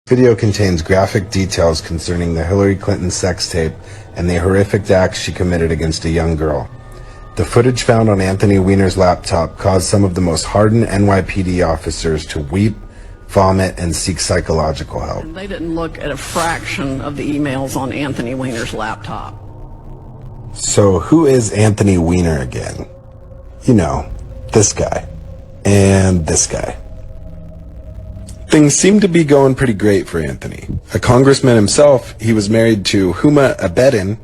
Video contains graphic details concerning the Hillary Clinton sex tape and the horrific acts she committed against a young girl. The footage found on Anthony Weiner's laptop caused some of the most hardened NYPD officers to weep, vomit, and seek psychological help. They didn't look at a fraction of the emails on Anthony Weiner's laptop. So who is Anthony Weiner again? You know, this guy. And this guy. Things seem to be going pretty great for Anthony. A congressman himself, he was married to Huma Abedin,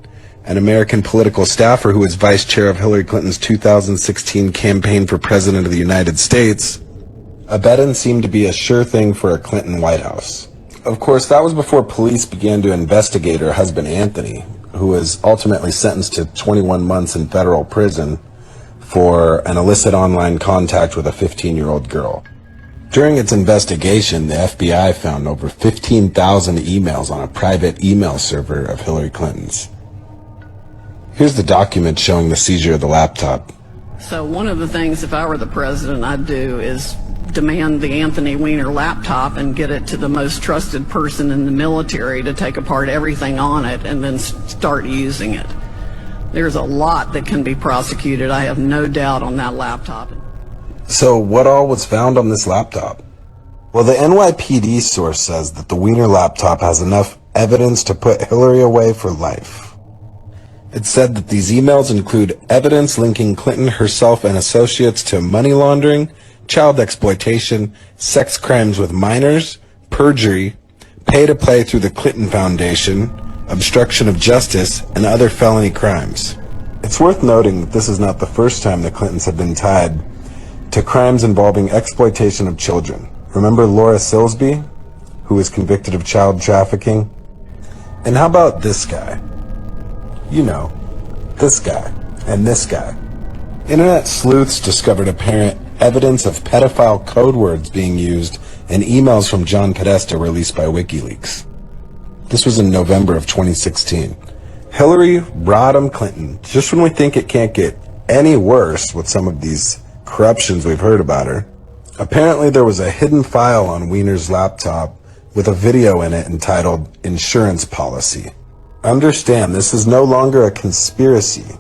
an American political staffer who was vice chair of Hillary Clinton's 2016 campaign for president of the United States. Abedin seemed to be a sure thing for a Clinton White House. Of course, that was before police began to investigate her husband Anthony, who was ultimately sentenced to 21 months in federal prison for an illicit online contact with a 15-year-old girl. During its investigation, the FBI found over 15,000 emails on a private email server of Hillary Clinton's. Here's the document showing the seizure of the laptop. So one of the things, if I were the president, I'd do is demand the Anthony Weiner laptop and get it to the most trusted person in the military to take apart everything on it and then start using it. There's a lot that can be prosecuted, I have no doubt, on that laptop. So what all was found on this laptop? Well, the NYPD source says that the Weiner laptop has enough evidence to put Hillary away for life. It said that these emails include evidence linking Clinton herself and associates to money laundering, child exploitation, sex crimes with minors, perjury, pay to play through the Clinton Foundation, obstruction of justice, and other felony crimes. It's worth noting that this is not the first time the Clintons have been tied to crimes involving exploitation of children. Remember Laura Silsby, who was convicted of child trafficking? And how about this guy? You know, this guy and this guy. Internet sleuths discovered apparent evidence of pedophile code words being used in emails from John Podesta released by WikiLeaks. This was in November of 2016. Hillary Rodham Clinton, just when we think it can't get any worse with some of these corruptions we've heard about her, apparently there was a hidden file on Weiner's laptop with a video in it entitled Insurance Policy. Understand, this is no longer a conspiracy.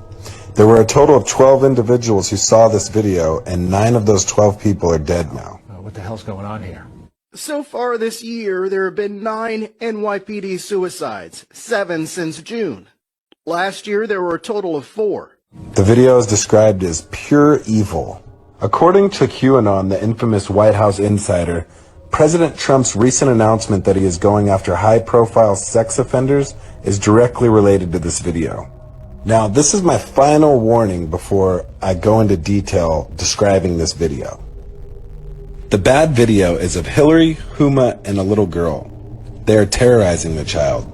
There were a total of 12 individuals who saw this video, and 9 of those 12 people are dead now. What the hell's going on here? So far this year, there have been 9 NYPD suicides, 7 since June. Last year, there were a total of 4. The video is described as pure evil. According to QAnon, the infamous White House insider, President Trump's recent announcement that he is going after high-profile sex offenders is directly related to this video. Now, this is my final warning before I go into detail describing this video. The bad video is of Hillary, Huma, and a little girl. They are terrorizing the child.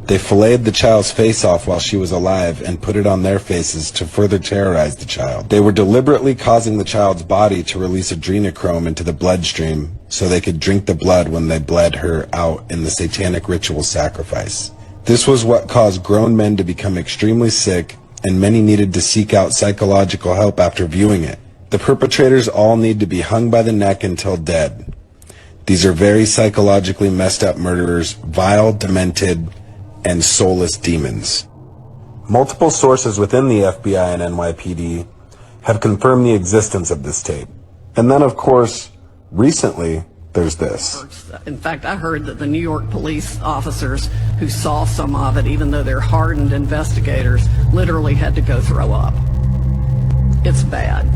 They filleted the child's face off while she was alive and put it on their faces to further terrorize the child. They were deliberately causing the child's body to release adrenochrome into the bloodstream so they could drink the blood when they bled her out in the satanic ritual sacrifice. This was what caused grown men to become extremely sick, and many needed to seek out psychological help after viewing it. The perpetrators all need to be hung by the neck until dead. These are very psychologically messed up murderers, vile, demented, and soulless demons. Multiple sources within the FBI and NYPD have confirmed the existence of this tape. And then, of course, recently, there's this. In fact, I heard that the New York police officers who saw some of it, even though they're hardened investigators, literally had to go throw up. It's bad.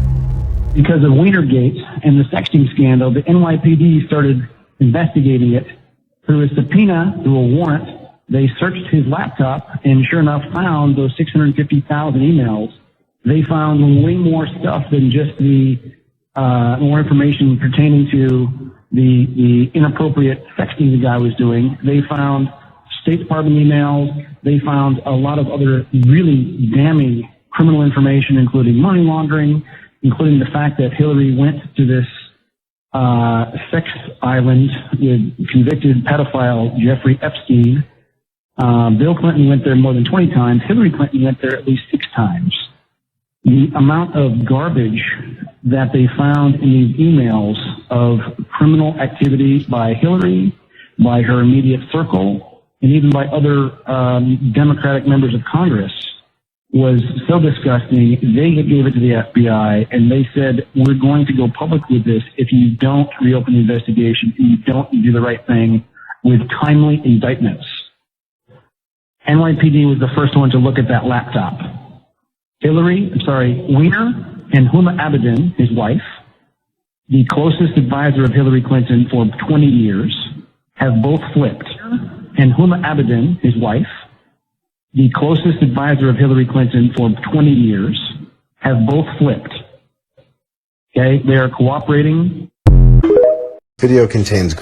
Because of Weinergate and the sexting scandal, the NYPD started investigating it. Through a subpoena, through a warrant, they searched his laptop and sure enough found those 650,000 emails. They found way more stuff than just the more information pertaining to the inappropriate sexting the guy was doing. They found State Department emails. They found a lot of other really damning criminal information, including money laundering, including the fact that Hillary went to this sex island with convicted pedophile Jeffrey Epstein. Bill Clinton went there more than 20 times. Hillary Clinton went there at least 6 times. The amount of garbage that they found in these emails of criminal activity by Hillary, by her immediate circle and even by other Democratic members of Congress was so disgusting. They gave it to the FBI and they said, we're going to go public with this if you don't reopen the investigation and you don't do the right thing with timely indictments. NYPD was the first one to look at that laptop. Weiner and Huma Abedin, his wife, the closest advisor of Hillary Clinton for 20 years, have both flipped. And Huma Abedin, his wife, the closest advisor of Hillary Clinton for 20 years, have both flipped. Okay, they are cooperating. Video contains